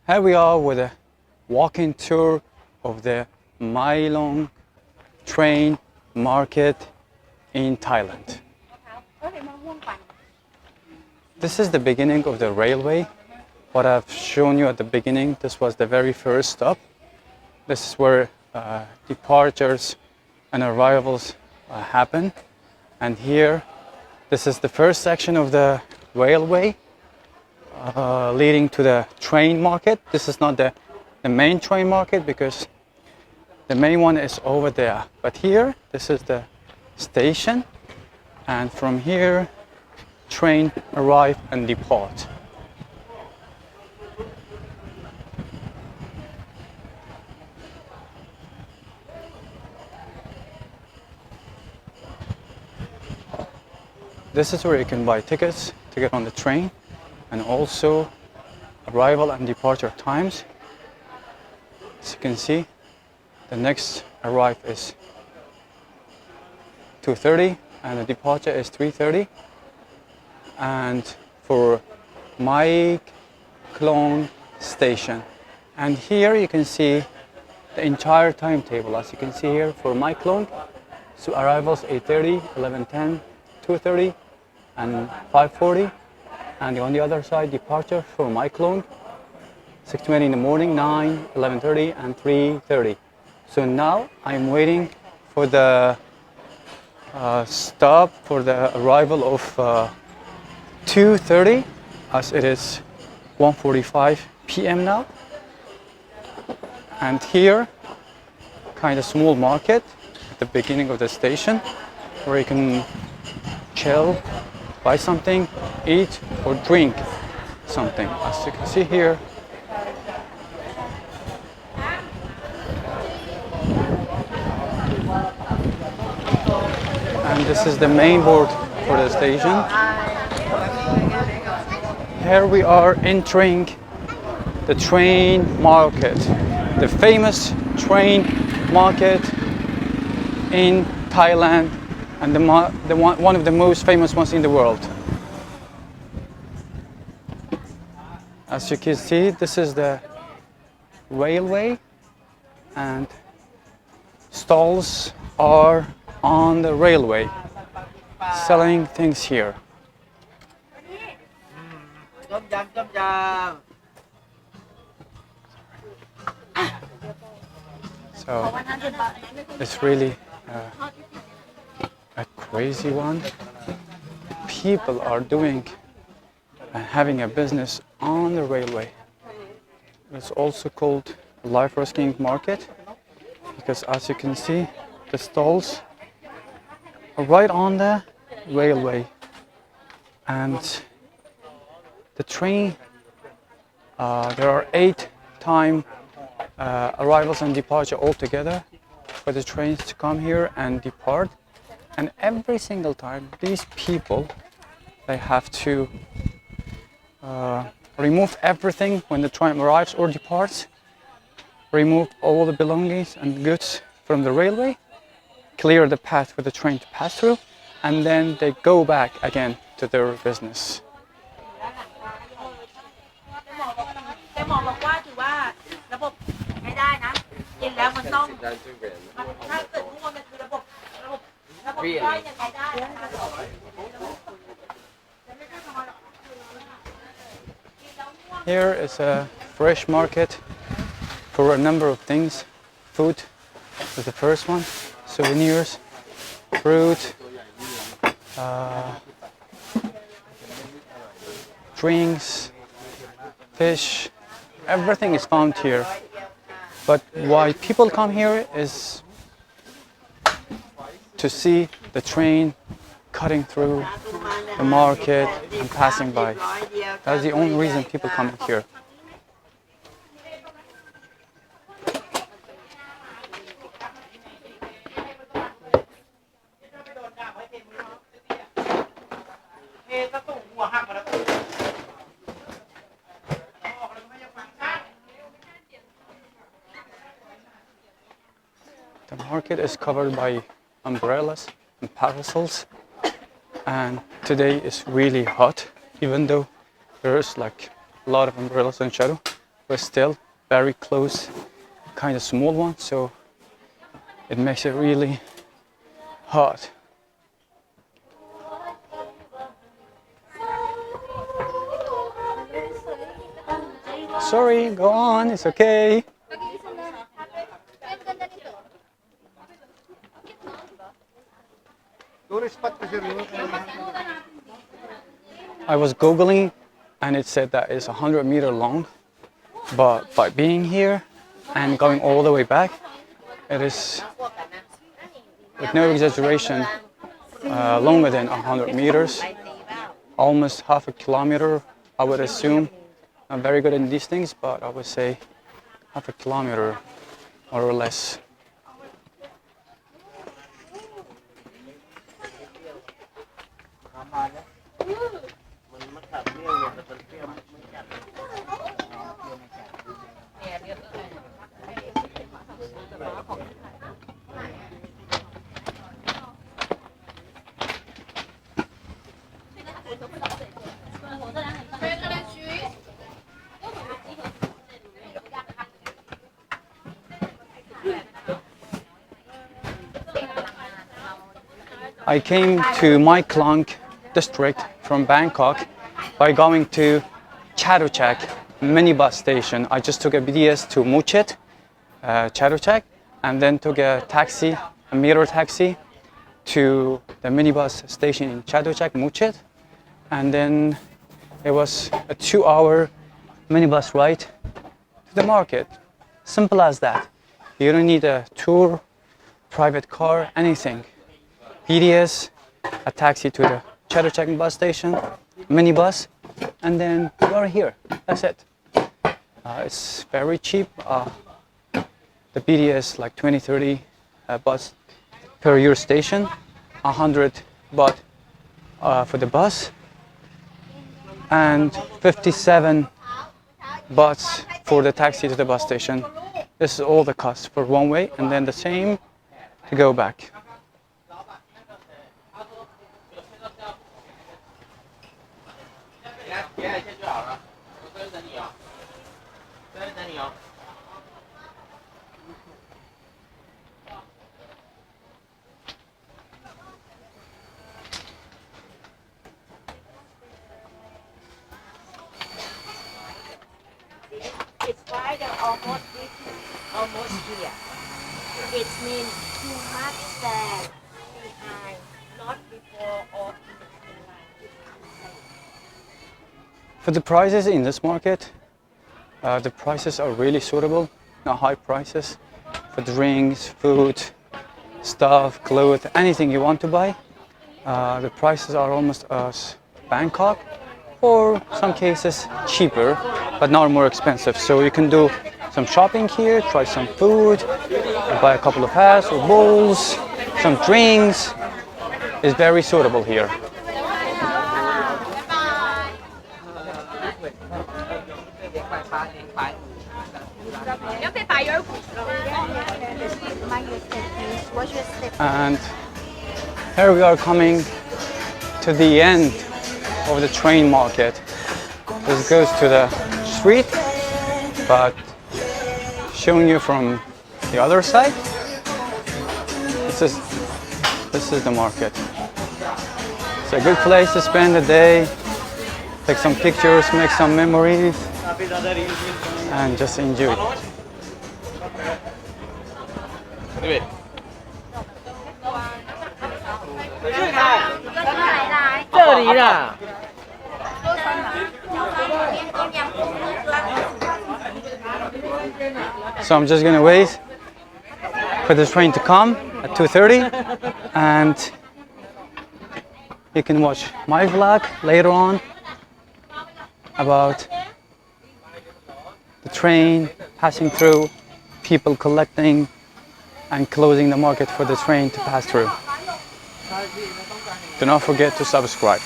Here we are with a walking tour of the Mai Long train market in Thailand. This is the beginning of the railway. What I've shown you at the beginning, this was the very first stop. This is where departures and arrivals happen. And here, this is the first section of the railway leading to the train market. This is not the main train market because the main one is over there. But here, this is the station. And from here, train arrive and depart. This is where you can buy tickets to get on the train, and also arrival and departure times. As you can see, the next arrive is 2:30 and the departure is 3:30. And for Mai Klong station, and here you can see the entire timetable. As you can see here, for Mai Klong, so arrivals 8:30, 11:10, 2:30 and 5:40. And on the other side, departure for Mai Klong, 6:20 in the morning, 9, 11:30 and 3:30. So now I'm waiting for the stop for the arrival of 2:30, as it is 1:45 p.m. now. And here, kind of small market at the beginning of the station where you can chill, buy something, eat or drink something. As you can see here, and this is the main board for the station. Here we are entering the train market, the famous train market in Thailand, and one of the most famous ones in the world. As you can see, this is the railway, and stalls are on the railway selling things here. So it's really a crazy one. People are doing having a business on the railway. It's also called life risking market because, as you can see, the stalls are right on the railway, and the train, there are 8 time arrivals and departure altogether for the trains to come here and depart. And every single time, these people, they have to remove everything when the train arrives or departs, remove all the belongings and goods from the railway, clear the path for the train to pass through, and then they go back again to their business. Here is a fresh market for a number of things. Food is the first one, souvenirs, fruit, drinks, fish, everything is found here. But why people come here is to see the train cutting through the market and passing by. That's the only reason people come here. The market is covered by umbrellas and parasols, and today is really hot, even though there's like a lot of umbrellas and shadow. but still very close, kind of small one, so it makes it really hard. Sorry, go on, it's okay. I was googling and it said that it's 100-meter long, but by being here and going all the way back, it is, with no exaggeration, longer than 100 meters, almost half a kilometer, I would assume. I'm very good in these things, but I would say half a kilometer more or less. I came to Mai Klang district from Bangkok by going to Chatuchak minibus station. I just took a BTS to Muchit, Chatuchak, and then took a taxi, a meter taxi, to the minibus station in Chatuchak, Muchit, and then it was a 2-hour minibus ride to the market. Simple as that. You don't need a tour, private car, anything. BTS, a taxi to the Chatuchak bus station, minibus, and then you are here. That's it. It's very cheap. The BTS like 20-30 bus per year station, 100 baht for the bus, and 57 bahts for the taxi to the bus station. This is all the cost for one way, and then the same to go back. It's why they're almost here. It means too much stand behind, not before or in line. For the prices in this market, the prices are really suitable. Not high prices for drinks, food, stuff, clothes, anything you want to buy. The prices are almost as Bangkok, or some cases cheaper, but not more expensive. So you can do some shopping here, try some food, buy a couple of hats or bowls, some drinks. It's very suitable here. And here we are coming to the end of the train market. This goes to the street, but showing you from the other side, this is the market. It's a good place to spend the day, take some pictures, make some memories, and just enjoy it. So I'm just gonna wait for the train to come at 2:30, and you can watch my vlog later on about the train passing through, people collecting and closing the market for the train to pass through. Do not forget to subscribe.